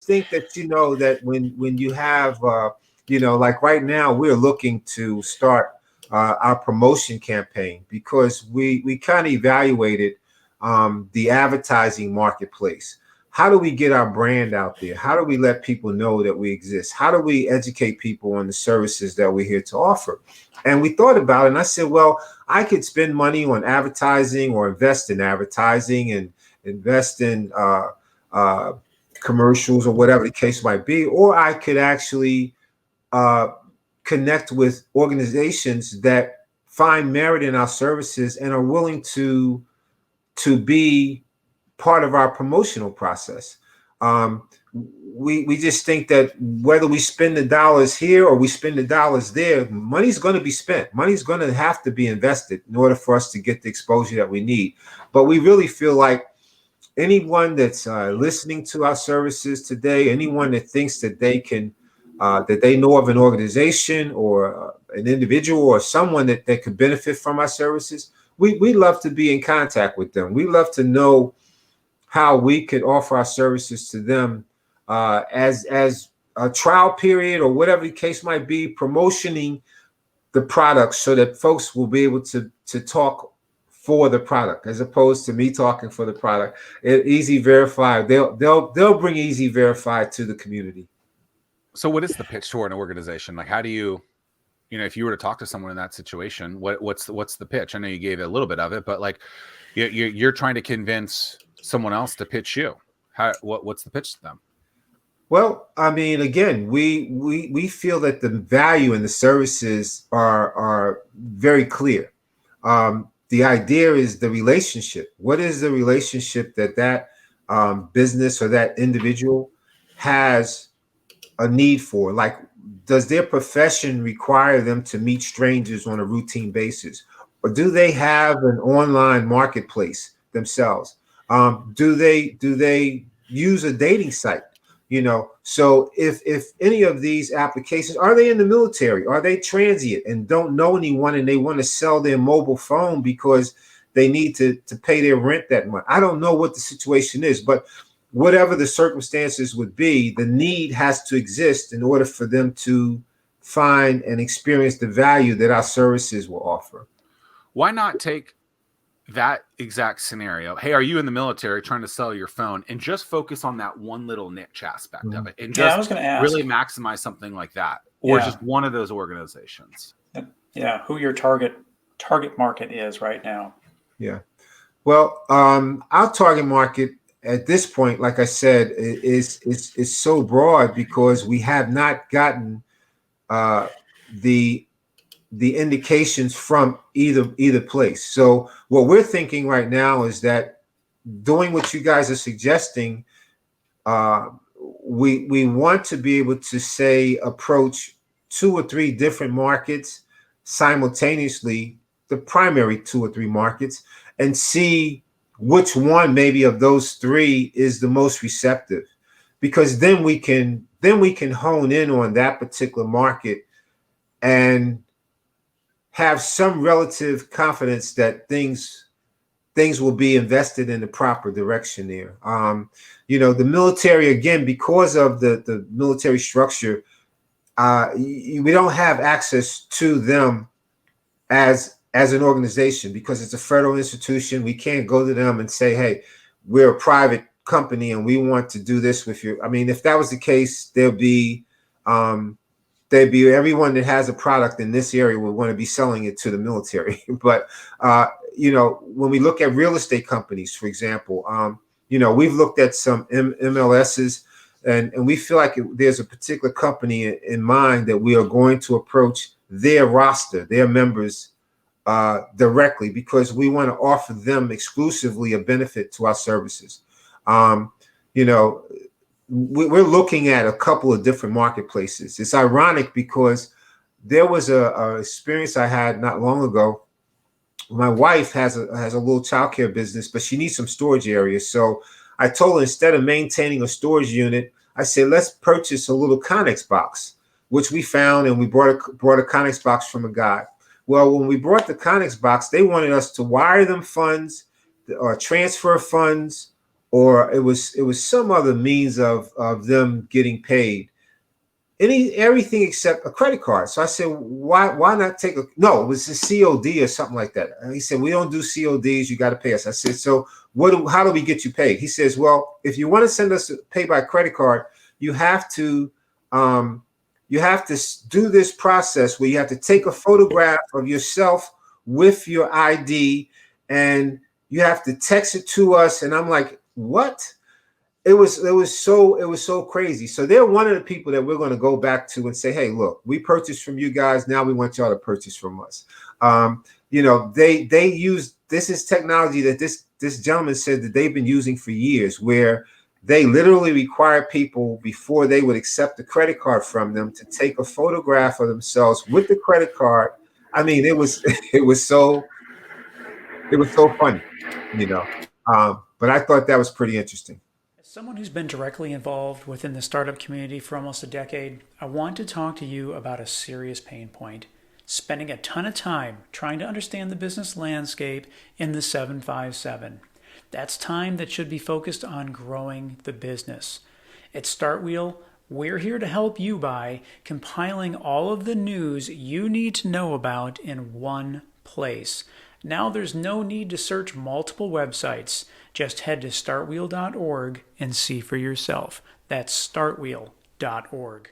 think that, that when you have, like right now, we're looking to start our promotion campaign because we kind of evaluated the advertising marketplace. How do we get our brand out there? How do we let people know that we exist? How do we educate people on the services that we're here to offer? And we thought about it, and I said, well, I could spend money on advertising or invest in advertising and invest in commercials or whatever the case might be, or I could actually connect with organizations that find merit in our services and are willing to be part of our promotional process. We just think that whether we spend the dollars here or we spend the dollars there, money's going to be spent. Money's going to have to be invested in order for us to get the exposure that we need. But we really feel like anyone that's listening to our services today, anyone that thinks that they can, that they know of an organization or an individual or someone that could benefit from our services, we love to be in contact with them. We love to know how we could offer our services to them as a trial period or whatever the case might be, promotioning the product so that folks will be able to talk for the product as opposed to me talking for the product. eZverifi, they'll bring eZverifi to the community. So what is the pitch to an organization? Like, how do you, if you were to talk to someone in that situation, what's the pitch? I know you gave a little bit of it, but like you're trying to convince someone else to pitch you. What's the pitch to them? Well, I mean, again, we feel that the value in the services are very clear. The idea is the relationship. What is the relationship that business or that individual has a need for? Like, does their profession require them to meet strangers on a routine basis? Or do they have an online marketplace themselves? Do they use a dating site? So if any of these applications, are they in the military? Are they transient and don't know anyone and they want to sell their mobile phone because they need to pay their rent that month? I don't know what the situation is, but whatever the circumstances would be, the need has to exist in order for them to find and experience the value that our services will offer. Why not take that exact scenario? Hey, are you in the military trying to sell your phone, and just focus on that one little niche aspect of it, and just I was going to ask, really maximize something like that, or just one of those organizations. Yeah, who your target market is right now. Yeah, well, our target market at this point, like I said, is so broad because we have not gotten the indications from either place. So what we're thinking right now is that doing what you guys are suggesting, we want to be able to say approach 2 or 3 different markets simultaneously, the primary 2 or 3 markets, and see which one maybe of those 3 is the most receptive, because then we can hone in on that particular market and have some relative confidence that things will be invested in the proper direction there. The military, again, because of the military structure, we don't have access to them as an organization because it's a federal institution. We can't go to them and say, hey, we're a private company and we want to do this with you. I mean, if that was the case, there'd be everyone that has a product in this area would want to be selling it to the military. But, when we look at real estate companies, for example, we've looked at some MLSs and we feel like there's a particular company in mind that we are going to approach their roster, their members directly, because we want to offer them exclusively a benefit to our services. We're looking at a couple of different marketplaces. It's ironic because there was a experience I had not long ago. My wife has a little childcare business, but she needs some storage areas. So I told her, instead of maintaining a storage unit, I said, let's purchase a little Connex box, which we found, and we brought a Connex box from a guy. Well, when we brought the Connex box, they wanted us to wire them funds or transfer funds or it was some other means of them getting paid. Everything except a credit card. So I said, why not take a, no, it was a COD or something like that. And he said, we don't do CODs, you got to pay us. I said, so how do we get you paid? He says, well, if you want to send us pay by credit card, you have to do this process where you have to take a photograph of yourself with your ID, and you have to text it to us. And I'm like, what? It was so crazy. So they're one of the people that we're going to go back to and say, hey, look, we purchased from you guys. Now we want y'all to purchase from us. They use, this is technology that this gentleman said that they've been using for years, where they literally require people, before they would accept a credit card from them, to take a photograph of themselves with the credit card. I mean, it was so funny, but I thought that was pretty interesting. As someone who's been directly involved within the startup community for almost a decade, I want to talk to you about a serious pain point: spending a ton of time trying to understand the business landscape in the 757. That's time that should be focused on growing the business. At StartWheel, we're here to help you by compiling all of the news you need to know about in one place. Now there's no need to search multiple websites. Just head to startwheel.org and see for yourself. That's startwheel.org.